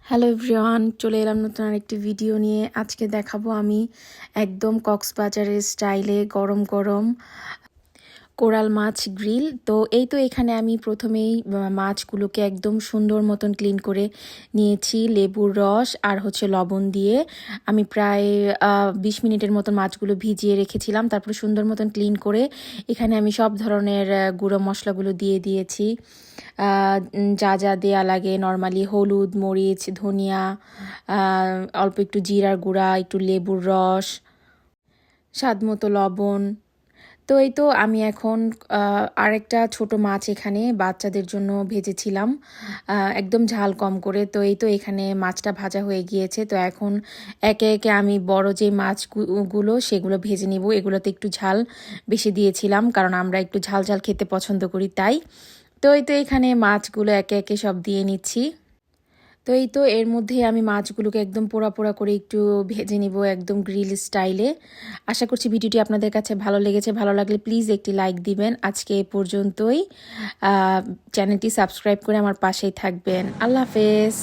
Hello everyone, চলে এলাম নতুন আরেকটি ভিডিও নিয়ে। আজকে দেখাবো আমি একদম কক্সবাজারের স্টাইলে গরম গরম কোরাল মাছ গ্রিল। তো এখানে আমি প্রথমেই মাছগুলোকে একদম সুন্দর মতন ক্লিন করে নিয়েছি লেবুর রস আর লবণ দিয়ে। আমি প্রায় 20 মিনিটের মতন মাছগুলো ভিজিয়ে রেখেছিলাম। তারপরে সুন্দর মতন ক্লিন করে এখানে আমি সব ধরনের গুঁড়ো মশলাগুলো দিয়ে দিয়েছি। যা যা দেয়া লাগে নর্মালি হলুদ, মরিচ, ধনিয়া, অল্প একটু জিরার গুঁড়া, একটু লেবুর রস, স্বাদ মতো লবণ। তো আমি এখন আরেকটা ছোট মাছ এখানে বাচ্চাদের জন্য ভেজেছিলাম, একদম ঝাল কম করে। তো এখানে মাছটা ভাজা হয়ে গিয়েছে। তো এখন একে একে আমি বড় যে মাছগুলো সেগুলো ভেজে নিব। এগুলোতে একটু ঝাল বেশি দিয়েছিলাম, কারণ আমরা একটু ঝাল ঝাল খেতে পছন্দ করি তাই। তো এখানে মাছগুলো একে একে সব দিয়ে নিচ্ছি। তো এর মধ্যে আমি মাছগুলোকে একদম পোড়া পোড়া করে একটু ভেজে নিব, একদম গ্রিল স্টাইলে। আশা করছি ভিডিওটি আপনাদের কাছে ভালো লেগেছে। ভালো লাগলে প্লিজ একটি লাইক দিবেন। আজকে এ পর্যন্তই। চ্যানেলটি সাবস্ক্রাইব করে আমার পাশেই থাকবেন। আল্লাহ হাফেজ।